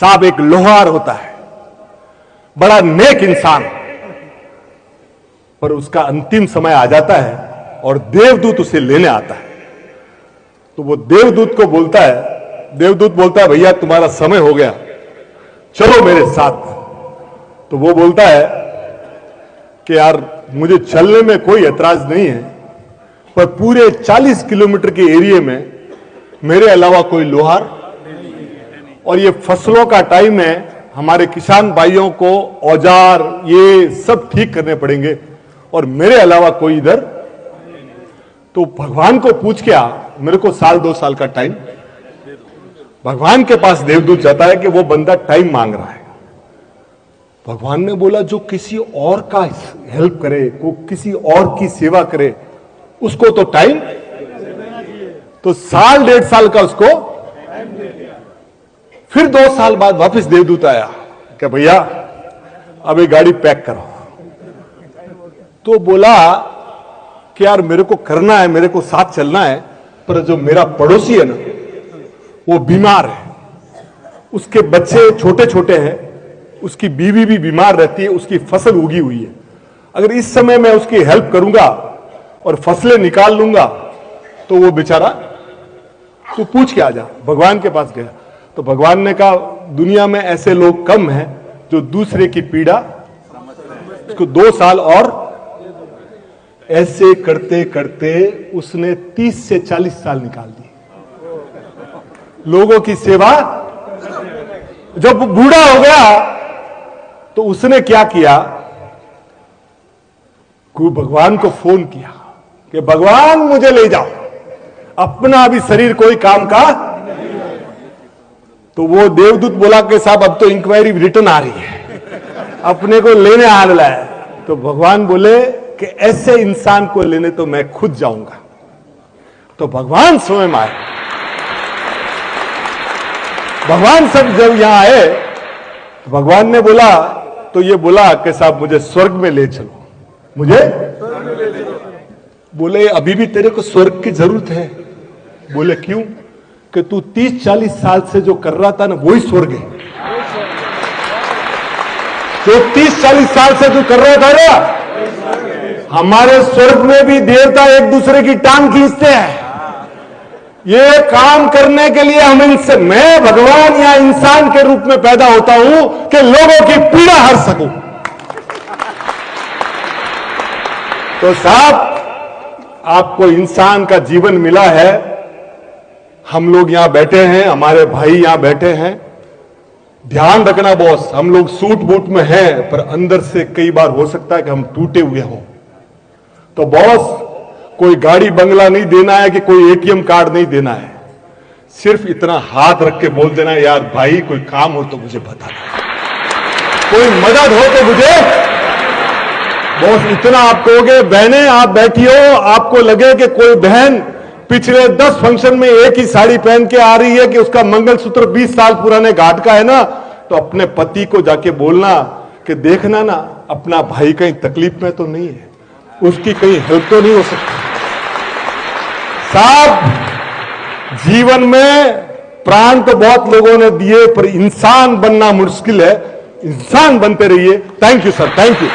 साहब एक लोहार होता है, बड़ा नेक इंसान, पर उसका अंतिम समय आ जाता है और देवदूत उसे लेने आता है। तो वो देवदूत को बोलता है, देवदूत बोलता है भैया तुम्हारा समय हो गया, चलो मेरे साथ। तो वो बोलता है कि यार मुझे चलने में कोई ऐतराज नहीं है, पर पूरे 40 किलोमीटर के एरिया में मेरे अलावा कोई लोहार, और ये फसलों का टाइम है, हमारे किसान भाइयों को औजार ये सब ठीक करने पड़ेंगे और मेरे अलावा कोई इधर। तो भगवान को पूछ के आ, मेरे को 1-2 साल का टाइम। भगवान के पास देवदूत जाता है कि वो बंदा टाइम मांग रहा है। भगवान ने बोला जो किसी और का हेल्प करे, को किसी और की सेवा करे, उसको तो टाइम। तो 1-1.5 साल का उसको। फिर 2 साल बाद वापस देवदूत आया कि भैया अब ये गाड़ी पैक करो। तो बोला कि यार मेरे को करना है, मेरे को साथ चलना है, पर जो मेरा पड़ोसी है ना वो बीमार है, उसके बच्चे छोटे छोटे हैं, उसकी बीवी भी बीमार रहती है, उसकी फसल उगी हुई है। अगर इस समय मैं उसकी हेल्प करूंगा और फसलें निकाल लूंगा तो वो बेचारा, तू पूछ के आ जा। भगवान के पास गया तो भगवान ने कहा दुनिया में ऐसे लोग कम हैं जो दूसरे की पीड़ा। उसको 2 साल और ऐसे करते करते उसने 30 से 40 साल निकाल दिए लोगों की सेवा। जब बूढ़ा हो गया तो उसने क्या किया, भगवान को फोन किया कि भगवान मुझे ले जाओ, अपना अभी शरीर कोई काम का। तो वो देवदूत बोला कि साहब अब तो इंक्वायरी रिटर्न आ रही है, अपने को लेने आ रहा है। तो भगवान बोले कि ऐसे इंसान को लेने तो मैं खुद जाऊंगा। तो भगवान स्वयं आए। भगवान सब जब यहां आए तो भगवान ने बोला, तो ये बोला कि साहब मुझे स्वर्ग में ले चलो, मुझे। बोले अभी भी तेरे को स्वर्ग की जरूरत है। बोले क्यों? कि तू 30-40 साल से जो कर रहा था ना वही स्वर्ग है। जो 30-40 साल से तू कर रहा था ना, हमारे स्वर्ग में भी देवता एक दूसरे की टांग खींचते हैं। ये काम करने के लिए हम इनसे, मैं भगवान या इंसान के रूप में पैदा होता हूं कि लोगों की पीड़ा हर सकूं। तो साहब आपको इंसान का जीवन मिला है, हम लोग यहां बैठे हैं, हमारे भाई यहां बैठे हैं। ध्यान रखना बॉस, हम लोग सूट बूट में हैं, पर अंदर से कई बार हो सकता है कि हम टूटे हुए हों। तो बॉस कोई गाड़ी बंगला नहीं देना है कि कोई एटीएम कार्ड नहीं देना है, सिर्फ इतना हाथ रख के बोल देना है यार भाई कोई काम हो तो मुझे बता दो, कोई मदद हो तो मुझे। बॉस इतना आप कहोगे, बहनें आप बैठी हो, आपको लगे कि कोई बहन पिछले 10 फंक्शन में एक ही साड़ी पहन के आ रही है कि उसका मंगलसूत्र 20 साल पुराने घाट का है ना, तो अपने पति को जाके बोलना कि देखना ना अपना भाई कहीं तकलीफ में तो नहीं है, उसकी कहीं हेल्प तो नहीं हो सकती। साहब जीवन में प्राण तो बहुत लोगों ने दिए, पर इंसान बनना मुश्किल है। इंसान बनते रहिए। Thank you sir, thank you.